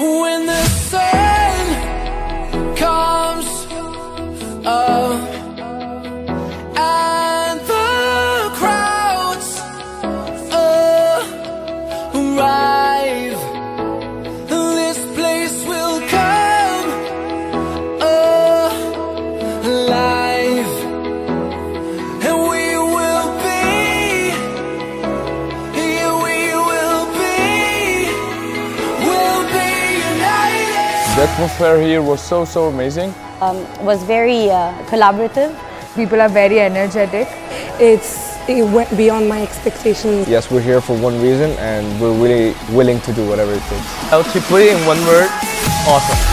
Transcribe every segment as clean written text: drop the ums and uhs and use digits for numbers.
When the sun comes up and the crowds arrive, this place will come alive, and we will be, yeah, we'll be united. The atmosphere here was so amazing. Was very collaborative. People are very energetic. It went beyond my expectations. Yes, we're here for one reason and we're really willing to do whatever it takes. I'll put it in one word: awesome.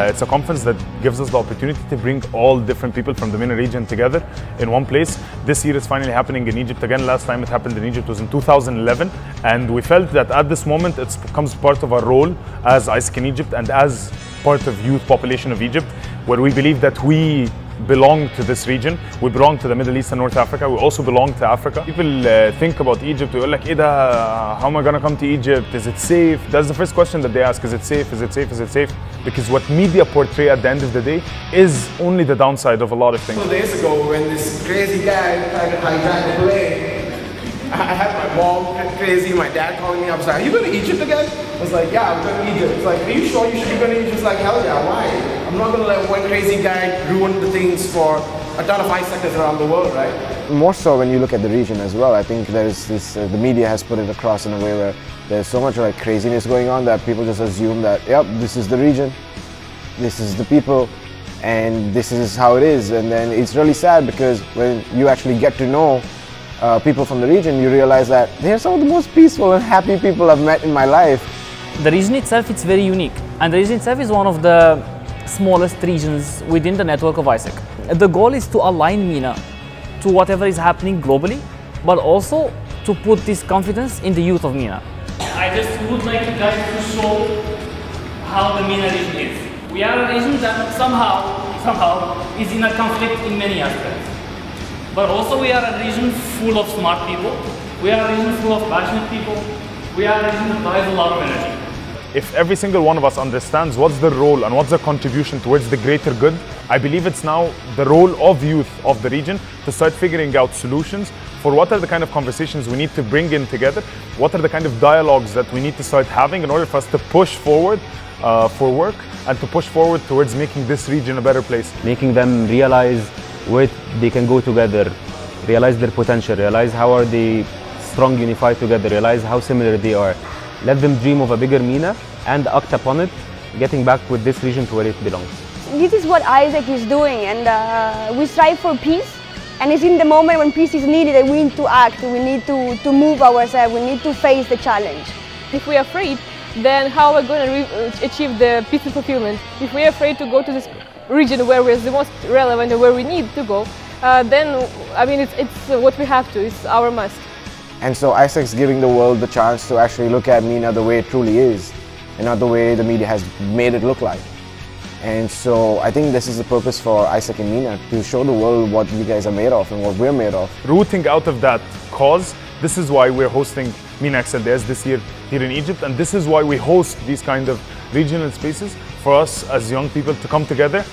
It's a conference that gives us the opportunity to bring all different people from the Mena region together in one place. This year is finally happening in Egypt again. Last time it happened in Egypt was in 2011, and we felt that at this moment it becomes part of our role as ISEC in Egypt and as part of youth population of Egypt, where we believe that we belong to this region. We belong to the Middle East and North Africa. We also belong to Africa. People think about Egypt, we like, how am I gonna come to Egypt? Is it safe? That's the first question that they ask. Is it safe? Is it safe? Is it safe? Because what media portray at the end of the day is only the downside of a lot of things. 2 days ago, when this crazy guy tried to hijack the plane, I had my mom crazy, my dad calling me. I was like, are you going to Egypt again? I was like, yeah, I'm going to Egypt. It's like, are you sure you should be going to Egypt? It's like, hell yeah, why? I'm not going to let one crazy guy ruin the things for a ton of ISECers around the world, right? More so when you look at the region as well. I think there's this, the media has put it across in a way where there's so much like craziness going on that people just assume that, yep, this is the region, this is the people, and this is how it is. And then it's really sad because when you actually get to know people from the region, you realize that they're some of the most peaceful and happy people I've met in my life. The region itself, it's very unique, and the region itself is one of the smallest regions within the network of ISEC. The goal is to align MENA to whatever is happening globally, but also to put this confidence in the youth of MENA. I just would like you guys to show how the MENA region is. We are a region that somehow is in a conflict in many aspects. But also we are a region full of smart people. We are a region full of passionate people. We are a region that drives a lot of energy. If every single one of us understands what's the role and what's the contribution towards the greater good, I believe it's now the role of youth of the region to start figuring out solutions for what are the kind of conversations we need to bring in together, what are the kind of dialogues that we need to start having in order for us to push forward for work and to push forward towards making this region a better place. Making them realize where they can go together, realize their potential, realize how are they strong, unified together, realize how similar they are. Let them dream of a bigger MENA and act upon it, getting back with this region to where it belongs. This is what ISEC is doing, and we strive for peace. And it's in the moment when peace is needed that we need to act, we need to move ourselves, we need to face the challenge. If we are afraid, then how are we going to achieve the peace and fulfillment? If we are afraid to go to this region where we're the most relevant and where we need to go, then I mean it's what we have to, it's our must. And so ISEC's giving the world the chance to actually look at MENA the way it truly is, and not the way the media has made it look like. And so I think this is the purpose for ISEC and MENA, to show the world what you guys are made of and what we're made of. Rooting out of that cause, this is why we're hosting Mena XLDS this year here in Egypt, and this is why we host these kind of regional spaces for us as young people to come together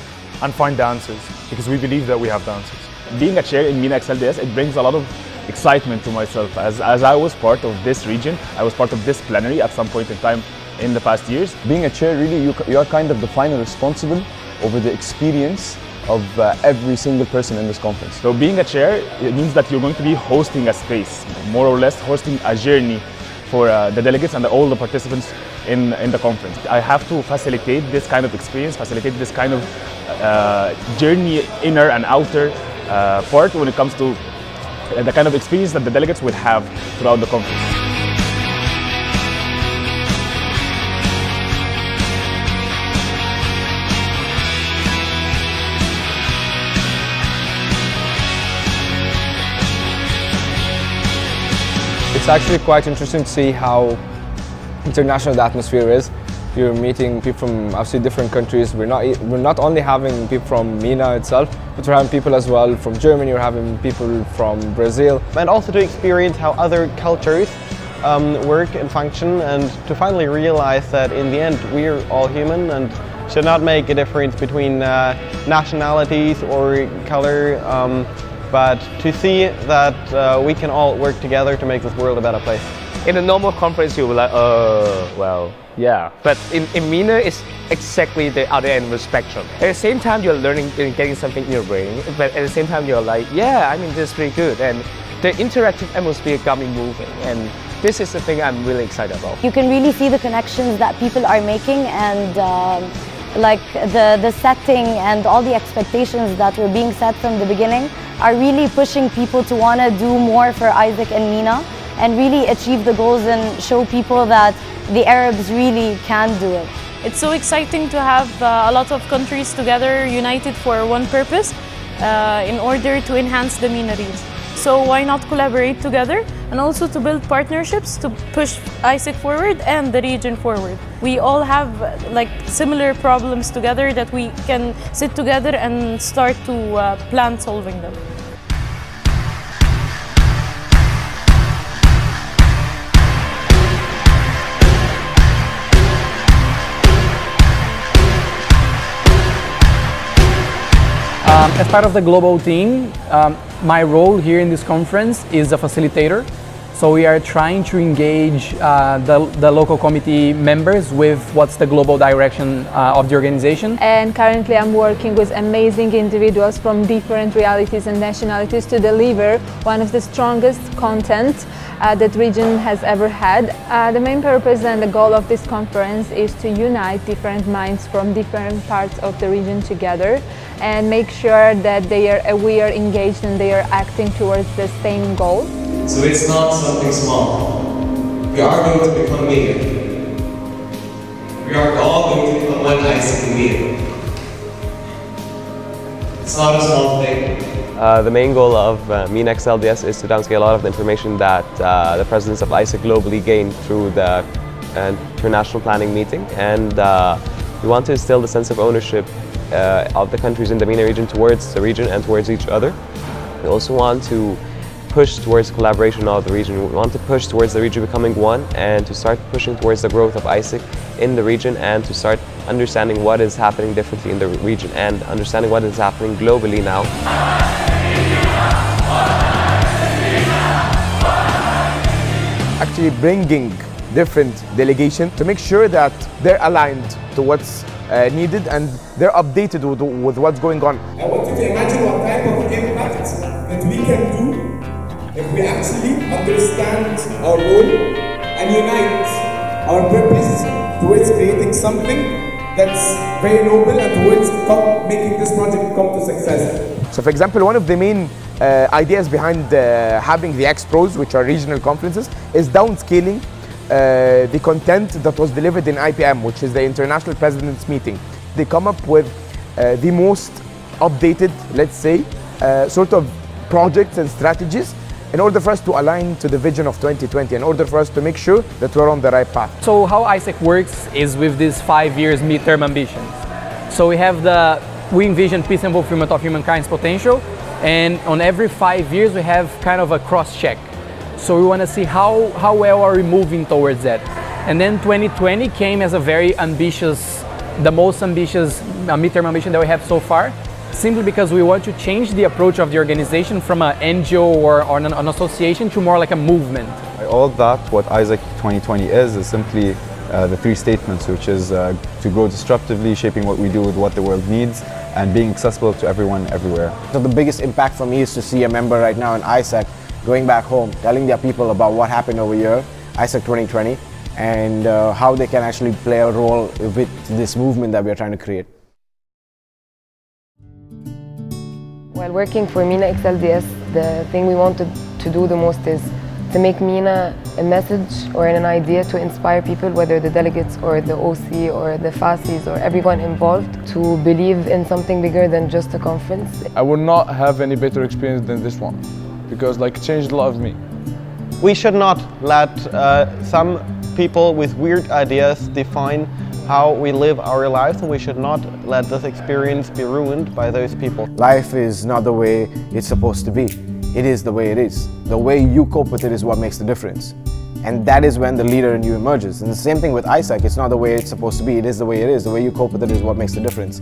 and find the answers, because we believe that we have the answers. Being a chair in Mena XLDS, it brings a lot of excitement to myself. As I was part of this region, I was part of this plenary at some point in time in the past years. Being a chair, really, you are kind of the final responsible over the experience of every single person in this conference. So being a chair, it means that you're going to be hosting a space, more or less hosting a journey for the delegates and all the participants in the conference. I have to facilitate this kind of experience, facilitate this kind of journey, inner and outer part when it comes to the kind of experience that the delegates will have throughout the conference. It's actually quite interesting to see how international the atmosphere is. You're meeting people from obviously different countries. We're not only having people from Mena itself, but we're having people as well from Germany. We're having people from Brazil, and also to experience how other cultures work and function, and to finally realize that in the end we're all human and should not make a difference between nationalities or color. But to see that we can all work together to make this world a better place. In a normal conference, you will like, well, yeah. But in Mena, it's exactly the other end of the spectrum. At the same time, you're learning and getting something in your brain, but at the same time, you're like, yeah, I mean, this is pretty good. And the interactive atmosphere got me moving. And this is the thing I'm really excited about. You can really see the connections that people are making, and like the setting and all the expectations that were being set from the beginning are really pushing people to want to do more for Isaac and Mena and really achieve the goals and show people that the Arabs really can do it. It's so exciting to have a lot of countries together united for one purpose in order to enhance the Mena region. So why not collaborate together and also to build partnerships to push Isaac forward and the region forward. We all have like similar problems together that we can sit together and start to plan solving them. As part of the global team, my role here in this conference is a facilitator. So we are trying to engage the local committee members with what's the global direction of the organization. And currently I'm working with amazing individuals from different realities and nationalities to deliver one of the strongest content that region has ever had. The main purpose and the goal of this conference is to unite different minds from different parts of the region together and make sure that we are engaged and they are acting towards the same goal. So it's not something small. We are going to become Mena. We are all going to become one Isaac and Mena. It's not a small thing. The main goal of Mena XLDS is to downscale a lot of the information that the presidents of Isaac globally gained through the international planning meeting, and we want to instill the sense of ownership of the countries in the Mena region towards the region and towards each other. We also want to push towards collaboration of the region. We want to push towards the region becoming one and to start pushing towards the growth of Isaac in the region and to start understanding what is happening differently in the region and understanding what is happening globally now. Actually bringing different delegations to make sure that they're aligned to what's needed and they're updated with what's going on. I want you to imagine what type of impact that we can do if we actually understand our role and unite our purpose towards creating something that's very noble and towards making this project come to success. So for example, one of the main ideas behind having the X-Pros, which are regional conferences, is downscaling the content that was delivered in IPM, which is the International President's Meeting. They come up with the most updated, let's say, sort of projects and strategies in order for us to align to the vision of 2020, in order for us to make sure that we're on the right path. So how Isaac works is with these 5 years midterm ambitions. So we envision peace and fulfillment of humankind's potential, and on every 5 years we have kind of a cross-check. So we want to see how well are we moving towards that. And then 2020 came as a very ambitious, the most ambitious midterm ambition that we have so far, simply because we want to change the approach of the organization from an NGO or an association to more like a movement. All that, what Isaac 2020 is simply the three statements, which is to grow disruptively, shaping what we do with what the world needs, and being accessible to everyone, everywhere. So the biggest impact for me is to see a member right now in ISEC going back home, telling their people about what happened over here, ISEC 2020, and how they can actually play a role with this movement that we are trying to create. While working for Mena XLDS, the thing we wanted to do the most is to make Mena a message or an idea to inspire people, whether the delegates or the OC or the FASIs or everyone involved, to believe in something bigger than just a conference. I would not have any better experience than this one, because it changed a lot of me. We should not let some people with weird ideas define how we live our lives, and we should not let this experience be ruined by those people. Life is not the way it's supposed to be. It is the way it is. The way you cope with it is what makes the difference. And that is when the leader in you emerges. And the same thing with ISEC, it's not the way it's supposed to be, it is the way it is. The way you cope with it is what makes the difference.